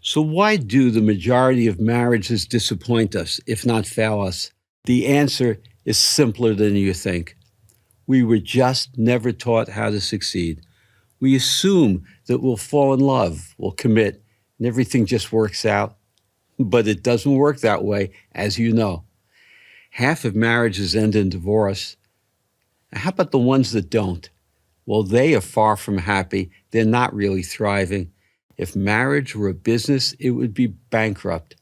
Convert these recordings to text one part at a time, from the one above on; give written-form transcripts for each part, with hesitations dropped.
So why do the majority of marriages disappoint us, if not fail us? The answer is simpler than you think. We were just never taught how to succeed. We assume that we'll fall in love, we'll commit, and everything just works out. But it doesn't work that way, as you know. Half of marriages end in divorce. How about the ones that don't? Well, they are far from happy. They're not really thriving. If marriage were a business, it would be bankrupt,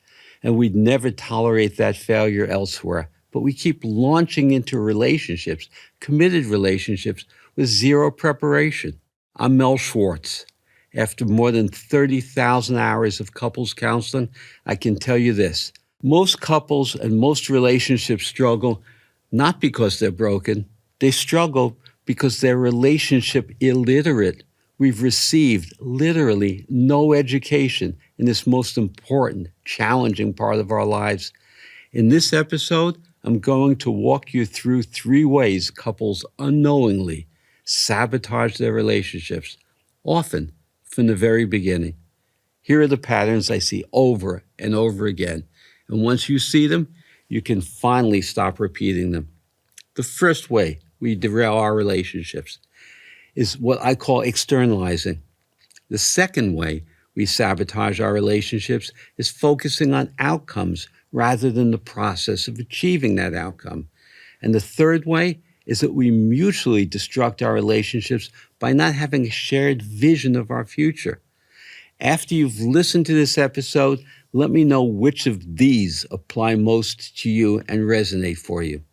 and we'd never tolerate that failure elsewhere. But we keep launching into relationships, committed relationships, with zero preparation. I'm Mel Schwartz. After more than 30,000 hours of couples counseling, I can tell you this. Most couples and most relationships struggle not because they're broken. They struggle because they're relationship illiterate. We've received literally no education in this most important, challenging part of our lives. In this episode, I'm going to walk you through 3 ways couples unknowingly sabotage their relationships, often from the very beginning. Here are the patterns I see over and over again. And once you see them, you can finally stop repeating them. The first way we derail our relationships is what I call externalizing. The second way we sabotage our relationships is focusing on outcomes rather than the process of achieving that outcome. And the third way is that we mutually destruct our relationships by not having a shared vision of our future. After you've listened to this episode, let me know which of these apply most to you and resonate for you.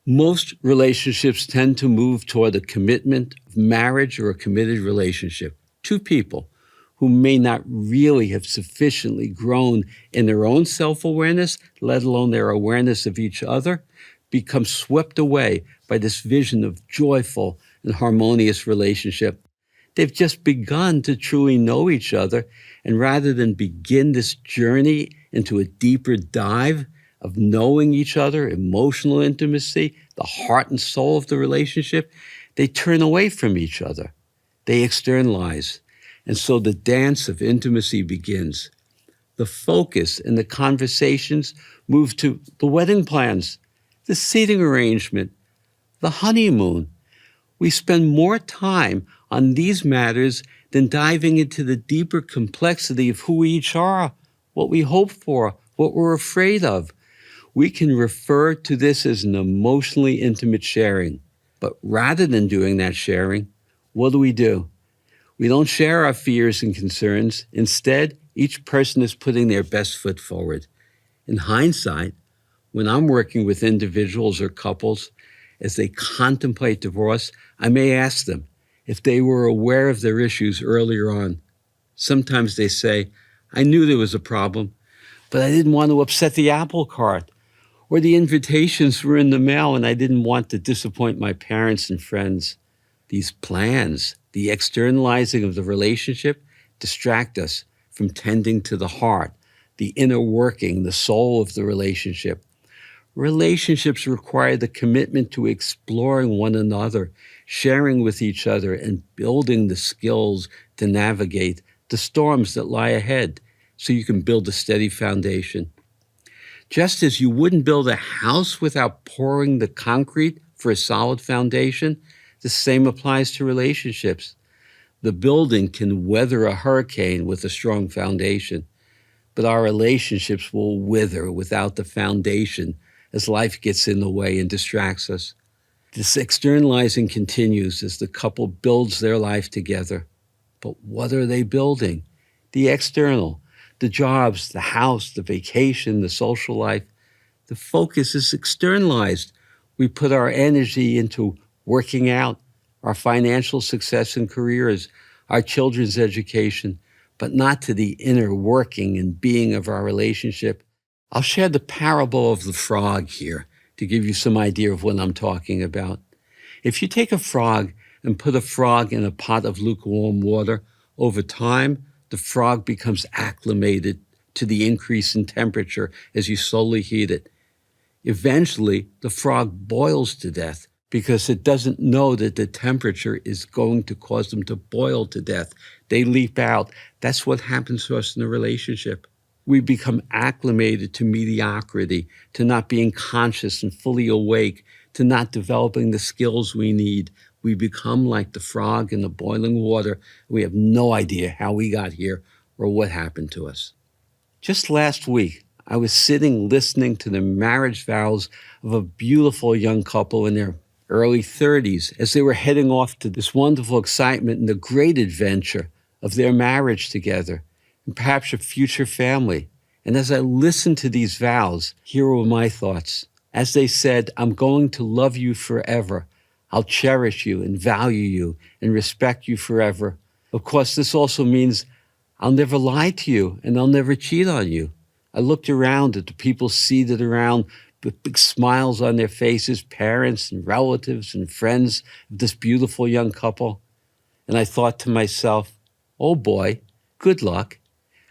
Most relationships tend to move toward a commitment of marriage or a committed relationship. 2 people who may not really have sufficiently grown in their own self-awareness, let alone their awareness of each other, become swept away by this vision of joyful and harmonious relationship. They've just begun to truly know each other, and rather than begin this journey into a deeper dive of knowing each other, emotional intimacy, the heart and soul of the relationship, they turn away from each other. They externalize. And so the dance of intimacy begins. The focus and the conversations move to the wedding plans, the seating arrangement, the honeymoon. We spend more time on these matters than diving into the deeper complexity of who we each are, what we hope for, what we're afraid of. We can refer to this as an emotionally intimate sharing. But rather than doing that sharing, what do? We don't share our fears and concerns. Instead, each person is putting their best foot forward. In hindsight, when I'm working with individuals or couples, as they contemplate divorce, I may ask them if they were aware of their issues earlier on. Sometimes they say, I knew there was a problem, but I didn't want to upset the apple cart. Or the invitations were in the mail and I didn't want to disappoint my parents and friends. These plans, the externalizing of the relationship, distract us from tending to the heart, the inner working, the soul of the relationship. Relationships require the commitment to exploring one another, sharing with each other, and building the skills to navigate the storms that lie ahead so you can build a steady foundation. Just as you wouldn't build a house without pouring the concrete for a solid foundation, the same applies to relationships. The building can weather a hurricane with a strong foundation, but our relationships will wither without the foundation as life gets in the way and distracts us. This externalizing continues as the couple builds their life together. But what are they building? The external, the jobs, the house, the vacation, the social life. The focus is externalized. We put our energy into working out, our financial success and careers, our children's education, but not to the inner working and being of our relationship. I'll share the parable of the frog here to give you some idea of what I'm talking about. If you take a frog and put a frog in a pot of lukewarm water, over time, the frog becomes acclimated to the increase in temperature as you slowly heat it. Eventually, the frog boils to death, because it doesn't know that the temperature is going to cause them to boil to death. They leap out. That's what happens to us in a relationship. We become acclimated to mediocrity, to not being conscious and fully awake, to not developing the skills we need. We become like the frog in the boiling water. We have no idea how we got here or what happened to us. Just last week, I was sitting listening to the marriage vows of a beautiful young couple in their early 30s as they were heading off to this wonderful excitement and the great adventure of their marriage together and perhaps a future family. And as I listened to these vows, here were my thoughts. As they said, I'm going to love you forever. I'll cherish you and value you and respect you forever. Of course, this also means I'll never lie to you and I'll never cheat on you. I looked around at the people seated around with big smiles on their faces, parents and relatives and friends of this beautiful young couple. And I thought to myself, oh boy, good luck.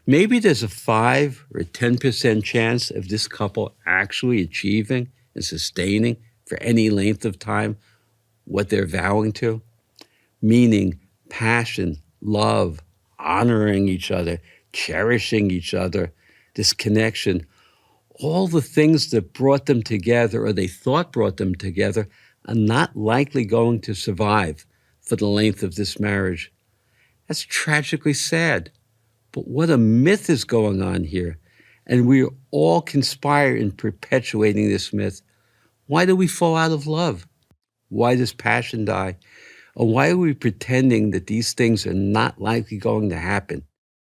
Maybe there's a 5 or 10% chance of this couple actually achieving and sustaining for any length of time what they're vowing to, meaning passion, love, honoring each other, cherishing each other, this connection, all the things that brought them together or they thought brought them together are not likely going to survive for the length of this marriage. That's tragically sad. But what a myth is going on here. And we all conspire in perpetuating this myth. Why do we fall out of love? Why does passion die? Or why are we pretending that these things are not likely going to happen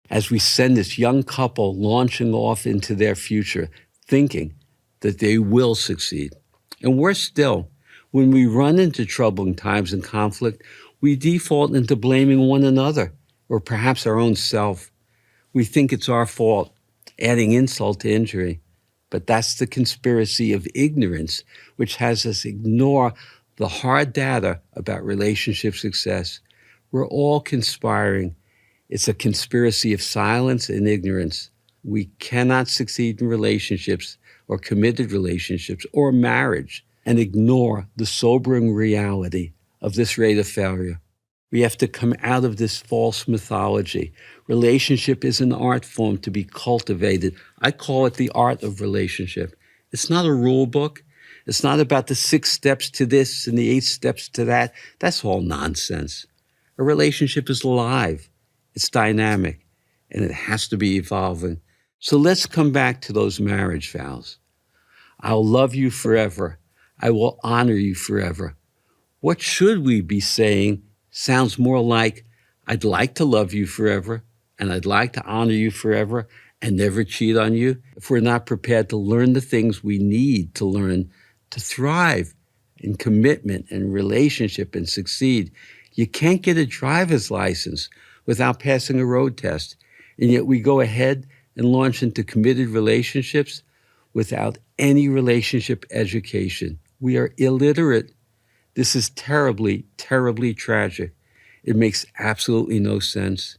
as we send this young couple launching off into their future, thinking that they will succeed? And worse still, when we run into troubling times and conflict, we default into blaming one another or perhaps our own self. We think it's our fault, adding insult to injury. But that's the conspiracy of ignorance, which has us ignore the hard data about relationship success. We're all conspiring. It's a conspiracy of silence and ignorance. We cannot succeed in relationships or committed relationships or marriage and ignore the sobering reality of this rate of failure. We have to come out of this false mythology. Relationship is an art form to be cultivated. I call it the art of relationship. It's not a rule book. It's not about the 6 steps to this and the 8 steps to that. That's all nonsense. A relationship is alive. It's dynamic, and it has to be evolving. So let's come back to those marriage vows. I'll love you forever. I will honor you forever. What should we be saying? Sounds more like, I'd like to love you forever, and I'd like to honor you forever and never cheat on you. If we're not prepared to learn the things we need to learn to thrive in commitment and relationship and succeed, you can't get a driver's license without passing a road test. And yet we go ahead and launch into committed relationships without any relationship education. We are illiterate. This is terribly, terribly tragic. It makes absolutely no sense.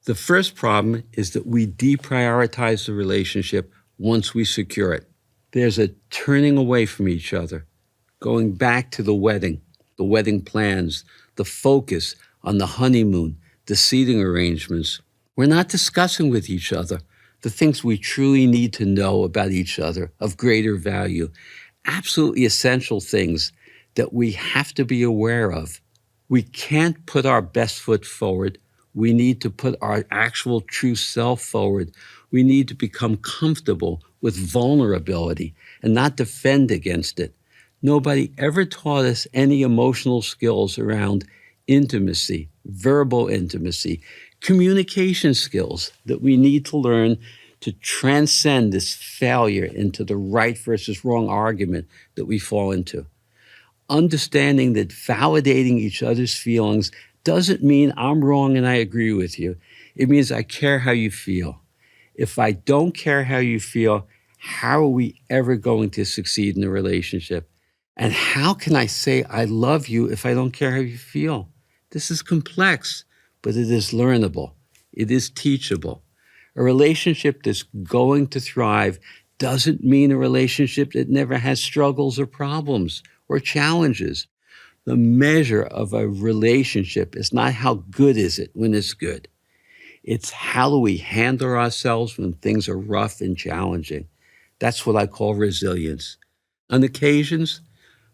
The first problem is that we deprioritize the relationship once we secure it. There's a turning away from each other, going back to the wedding plans, the focus on the honeymoon, the seating arrangements. We're not discussing with each other the things we truly need to know about each other of greater value, absolutely essential things that we have to be aware of. We can't put our best foot forward. We need to put our actual true self forward. We need to become comfortable with vulnerability and not defend against it. Nobody ever taught us any emotional skills around intimacy, verbal intimacy, communication skills that we need to learn to transcend this failure into the right versus wrong argument that we fall into. Understanding that validating each other's feelings doesn't mean I'm wrong and I agree with you. It means I care how you feel. If I don't care how you feel, how are we ever going to succeed in a relationship? And how can I say I love you if I don't care how you feel? This is complex, but it is learnable. It is teachable. A relationship that's going to thrive doesn't mean a relationship that never has struggles or problems or challenges. The measure of a relationship is not how good is it when it's good. It's how do we handle ourselves when things are rough and challenging. That's what I call resilience. On occasions,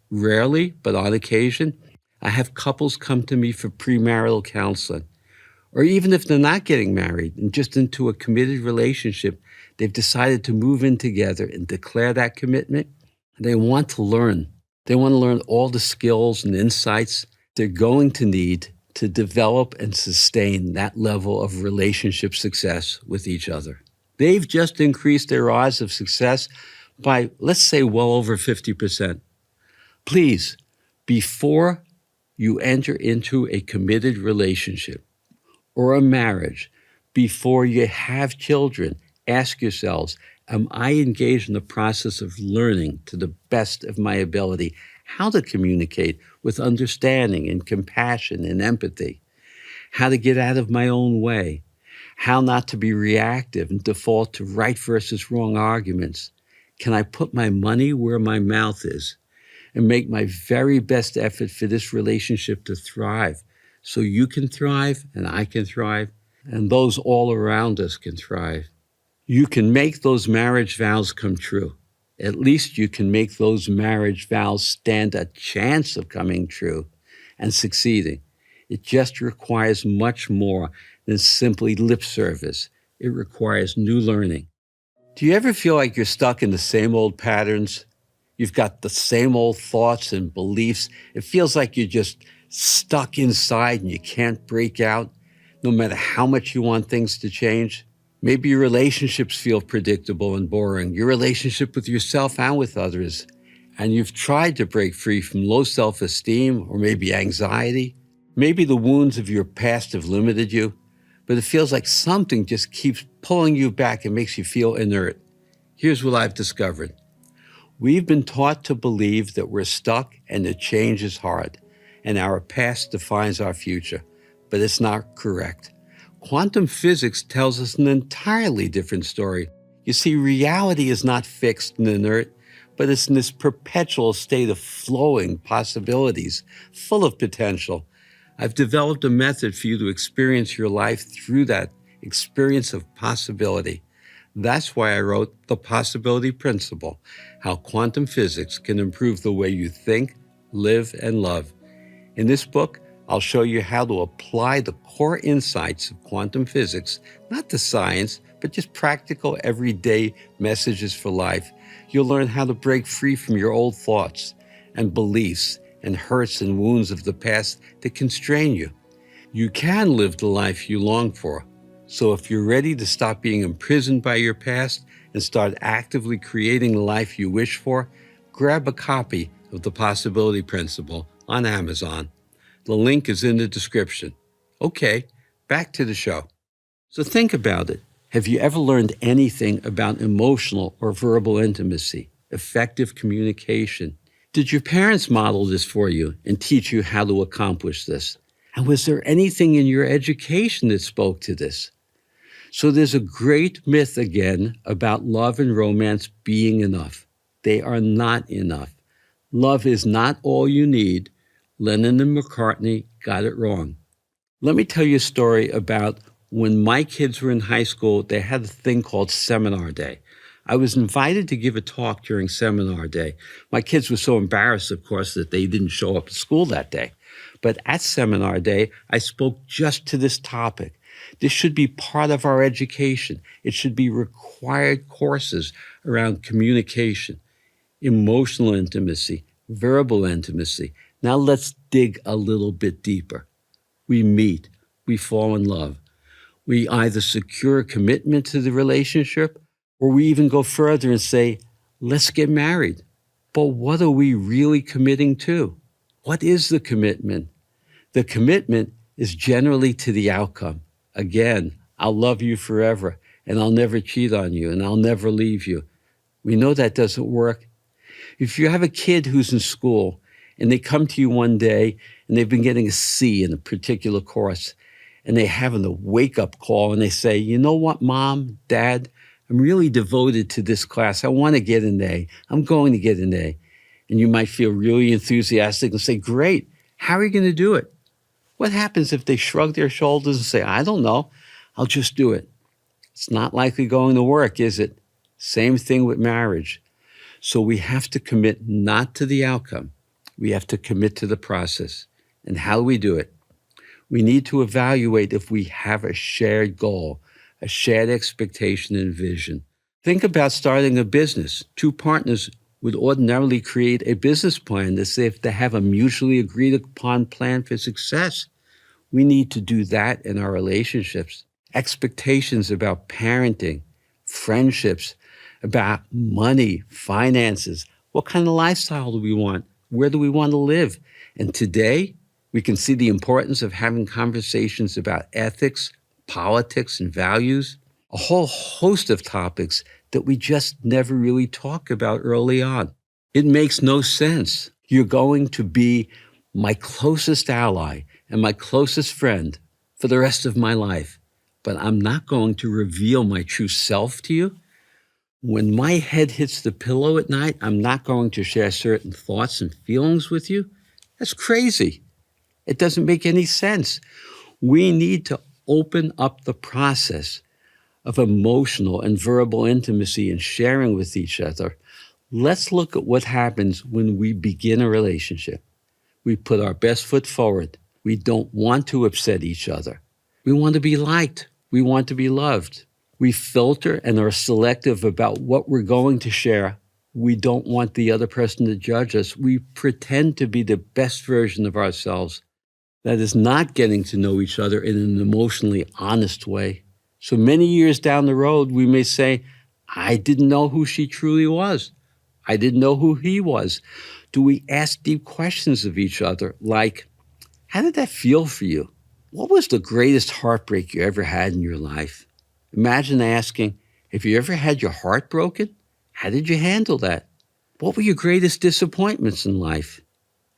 rarely, but on occasion, I have couples come to me for premarital counseling. Or even if they're not getting married and just into a committed relationship, they've decided to move in together and declare that commitment. They want to learn. They want to learn all the skills and insights they're going to need to develop and sustain that level of relationship success with each other. They've just increased their odds of success by, let's say, well over 50%. Please, before you enter into a committed relationship or a marriage, before you have children, ask yourselves, am I engaged in the process of learning to the best of my ability how to communicate with understanding and compassion and empathy, how to get out of my own way, how not to be reactive and default to right versus wrong arguments? Can I put my money where my mouth is and make my very best effort for this relationship to thrive so you can thrive and I can thrive and those all around us can thrive? You can make those marriage vows come true. At least you can make those marriage vows stand a chance of coming true and succeeding. It just requires much more than simply lip service. It requires new learning. Do you ever feel like you're stuck in the same old patterns? You've got the same old thoughts and beliefs. It feels like you're just stuck inside and you can't break out, no matter how much you want things to change. Maybe your relationships feel predictable and boring, your relationship with yourself and with others, and you've tried to break free from low self-esteem or maybe anxiety. Maybe the wounds of your past have limited you, but it feels like something just keeps pulling you back and makes you feel inert. Here's what I've discovered. We've been taught to believe that we're stuck and that change is hard, and our past defines our future, but it's not correct. Quantum physics tells us an entirely different story. You see, reality is not fixed and inert, but it's in this perpetual state of flowing possibilities, full of potential. I've developed a method for you to experience your life through that experience of possibility. That's why I wrote The Possibility Principle, How Quantum Physics Can Improve the Way You Think, Live, and Love. In this book, I'll show you how to apply the core insights of quantum physics, not the science, but just practical everyday messages for life. You'll learn how to break free from your old thoughts and beliefs and hurts and wounds of the past that constrain you. You can live the life you long for. So if you're ready to stop being imprisoned by your past and start actively creating the life you wish for, grab a copy of The Possibility Principle on Amazon. The link is in the description. Okay, back to the show. So think about it. Have you ever learned anything about emotional or verbal intimacy, effective communication? Did your parents model this for you and teach you how to accomplish this? And was there anything in your education that spoke to this? So there's a great myth again about love and romance being enough. They are not enough. Love is not all you need. Lennon and McCartney got it wrong. Let me tell you a story about when my kids were in high school. They had a thing called Seminar Day. I was invited to give a talk during Seminar Day. My kids were so embarrassed, of course, that they didn't show up at school that day. But at Seminar Day, I spoke just to this topic. This should be part of our education. It should be required courses around communication, emotional intimacy, verbal intimacy. Now let's dig a little bit deeper. We meet, we fall in love. We either secure a commitment to the relationship, or we even go further and say, let's get married. But what are we really committing to? What is the commitment? The commitment is generally to the outcome. Again, I'll love you forever, and I'll never cheat on you, and I'll never leave you. We know that doesn't work. If you have a kid who's in school, and they come to you one day and they've been getting a C in a particular course and they're having a wake-up call and they say, you know what, Mom, Dad, I'm really devoted to this class. I want to get an A. I'm going to get an A. And you might feel really enthusiastic and say, great. How are you going to do it? What happens if they shrug their shoulders and say, I don't know, I'll just do it? It's not likely going to work, is it? Same thing with marriage. So we have to commit not to the outcome. We have to commit to the process. And how do we do it? We need to evaluate if we have a shared goal, a shared expectation and vision. Think about starting a business. Two partners would ordinarily create a business plan to say if they have a mutually agreed upon plan for success. We need to do that in our relationships. Expectations about parenting, friendships, about money, finances. What kind of lifestyle do we want? Where do we want to live? And today, we can see the importance of having conversations about ethics, politics, and values. A whole host of topics that we just never really talk about early on. It makes no sense. You're going to be my closest ally and my closest friend for the rest of my life, but I'm not going to reveal my true self to you. When my head hits the pillow at night, I'm not going to share certain thoughts and feelings with you. That's crazy. It doesn't make any sense. We need to open up the process of emotional and verbal intimacy and sharing with each other. Let's look at what happens when we begin a relationship. We put our best foot forward. We don't want to upset each other. We want to be liked. We want to be loved. We filter and are selective about what we're going to share. We don't want the other person to judge us. We pretend to be the best version of ourselves. That is not getting to know each other in an emotionally honest way. So many years down the road, we may say, I didn't know who she truly was. I didn't know who he was. Do we ask deep questions of each other like, how did that feel for you? What was the greatest heartbreak you ever had in your life? Imagine asking, have you ever had your heart broken? How did you handle that? What were your greatest disappointments in life?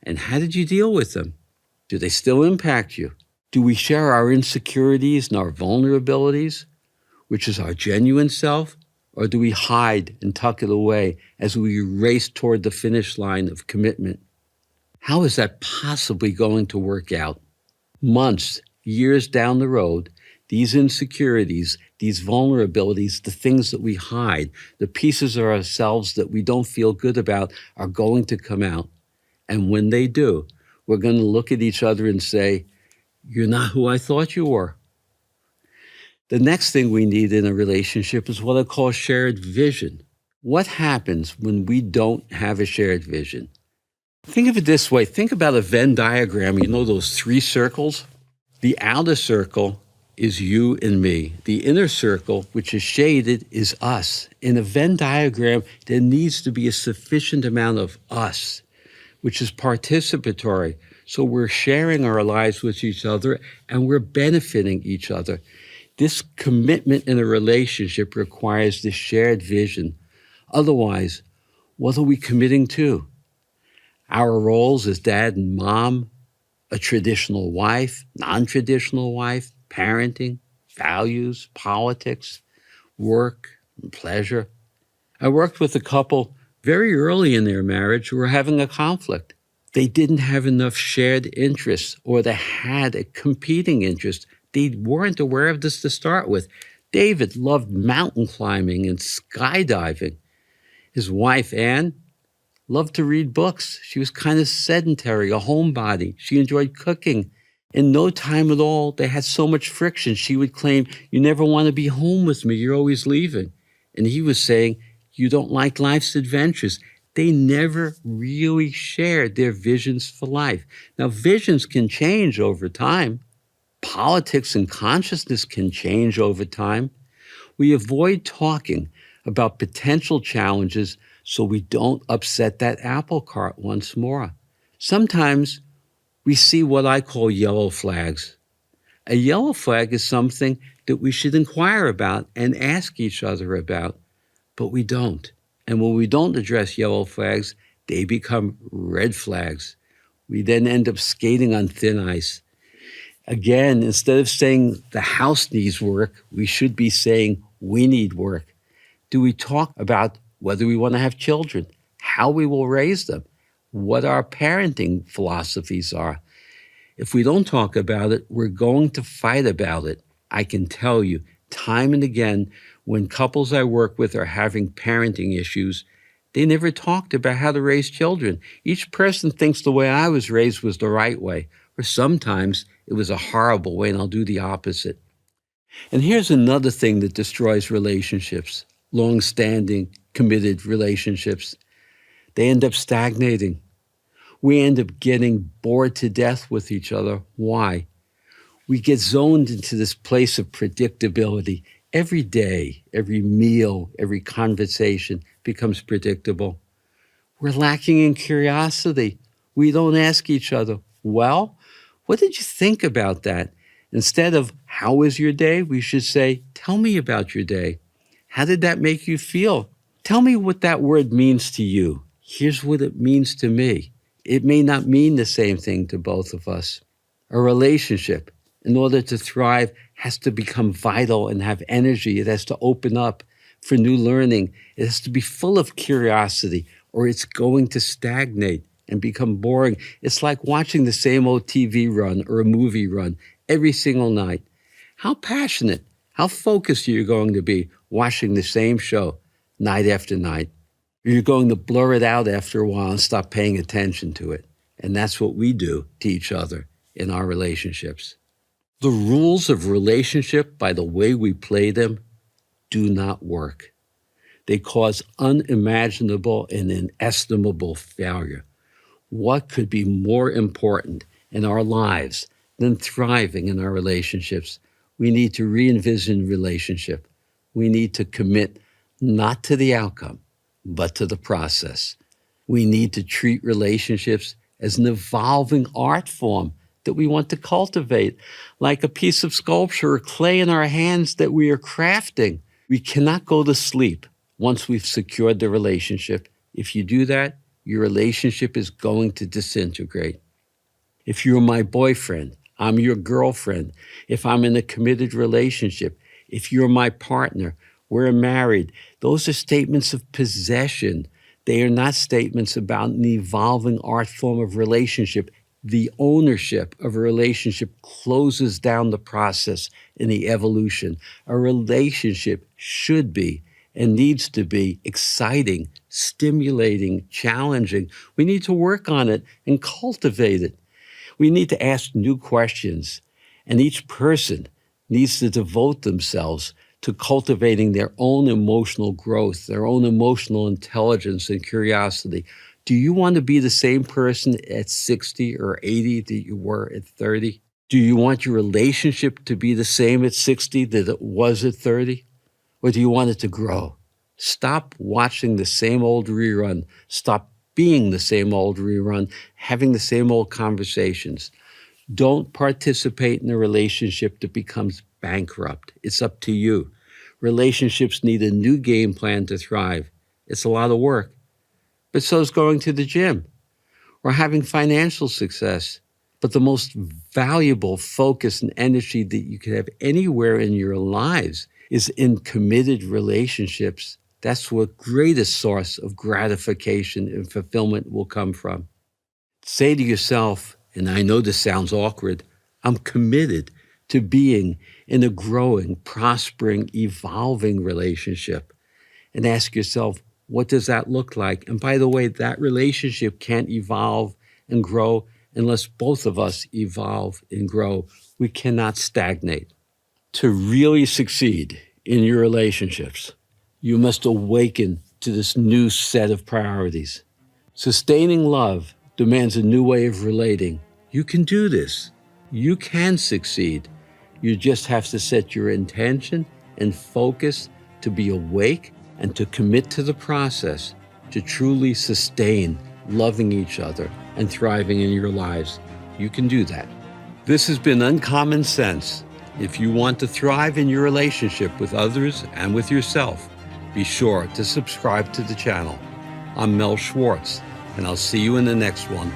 And how did you deal with them? Do they still impact you? Do we share our insecurities and our vulnerabilities, which is our genuine self, or do we hide and tuck it away as we race toward the finish line of commitment? How is that possibly going to work out? Months, years down the road, these insecurities, these vulnerabilities, the things that we hide, the pieces of ourselves that we don't feel good about are going to come out. And when they do, we're going to look at each other and say, you're not who I thought you were. The next thing we need in a relationship is what I call shared vision. What happens when we don't have a shared vision? Think of it this way. Think about a Venn diagram. You know those three circles? The outer circle is you and me. The inner circle, which is shaded, is us. In a Venn diagram, there needs to be a sufficient amount of us, which is participatory. So we're sharing our lives with each other and we're benefiting each other. This commitment in a relationship requires this shared vision. Otherwise, what are we committing to? Our roles as dad and mom, a traditional wife, non-traditional wife, parenting, values, politics, work, and pleasure. I worked with a couple very early in their marriage who were having a conflict. They didn't have enough shared interests, or they had a competing interest. They weren't aware of this to start with. David loved mountain climbing and skydiving. His wife, Anne, loved to read books. She was kind of sedentary, a homebody. She enjoyed cooking. In no time at all, they had so much friction. She would claim, you never want to be home with me. You're always leaving. And he was saying, you don't like life's adventures. They never really shared their visions for life. Now, visions can change over time. Politics and consciousness can change over time. We avoid talking about potential challenges so we don't upset that apple cart once more. Sometimes we see what I call yellow flags. A yellow flag is something that we should inquire about and ask each other about, but we don't. And when we don't address yellow flags, they become red flags. We then end up skating on thin ice. Again, instead of saying the house needs work, we should be saying we need work. Do we talk about whether we want to have children, how we will raise them, what our parenting philosophies are? If we don't talk about it, we're going to fight about it. I can tell you time and again, when couples I work with are having parenting issues, they never talked about how to raise children. Each person thinks the way I was raised was the right way, or sometimes it was a horrible way, and I'll do the opposite. And here's another thing that destroys relationships, long-standing, committed relationships. They end up stagnating. We end up getting bored to death with each other. Why? We get zoned into this place of predictability. Every day, every meal, every conversation becomes predictable. We're lacking in curiosity. We don't ask each other, well, what did you think about that? Instead of, how was your day? We should say, tell me about your day. How did that make you feel? Tell me what that word means to you. Here's what it means to me. It may not mean the same thing to both of us. A relationship, in order to thrive, has to become vital and have energy. It has to open up for new learning. It has to be full of curiosity, or it's going to stagnate and become boring. It's like watching the same old TV run or a movie run every single night. How passionate, how focused are you going to be watching the same show night after night? You're going to blur it out after a while and stop paying attention to it. And that's what we do to each other in our relationships. The rules of relationship, by the way we play them, do not work. They cause unimaginable and inestimable failure. What could be more important in our lives than thriving in our relationships? We need to re-envision relationship. We need to commit not to the outcome, but to the process. We need to treat relationships as an evolving art form that we want to cultivate, like a piece of sculpture or clay in our hands that we are crafting. We cannot go to sleep once we've secured the relationship. If you do that, your relationship is going to disintegrate. If you're my boyfriend, I'm your girlfriend. If I'm in a committed relationship, if you're my partner, we're married. Those are statements of possession. They are not statements about an evolving art form of relationship. The ownership of a relationship closes down the process in the evolution. A relationship should be and needs to be exciting, stimulating, challenging. We need to work on it and cultivate it. We need to ask new questions, and each person needs to devote themselves to cultivating their own emotional growth, their own emotional intelligence and curiosity. Do you want to be the same person at 60 or 80 that you were at 30? Do you want your relationship to be the same at 60 that it was at 30? Or do you want it to grow? Stop watching the same old rerun. Stop being the same old rerun, having the same old conversations. Don't participate in a relationship that becomes bankrupt. It's up to you. Relationships need a new game plan to thrive. It's a lot of work. But so is going to the gym or having financial success. But the most valuable focus and energy that you can have anywhere in your lives is in committed relationships. That's what greatest source of gratification and fulfillment will come from. Say to yourself, and I know this sounds awkward, I'm committed to being in a growing, prospering, evolving relationship. And ask yourself, what does that look like? And by the way, that relationship can't evolve and grow unless both of us evolve and grow. We cannot stagnate. To really succeed in your relationships, you must awaken to this new set of priorities. Sustaining love demands a new way of relating. You can do this. You can succeed. You just have to set your intention and focus to be awake and to commit to the process to truly sustain loving each other and thriving in your lives. You can do that. This has been Uncommon Sense. If you want to thrive in your relationship with others and with yourself, be sure to subscribe to the channel. I'm Mel Schwartz, and I'll see you in the next one.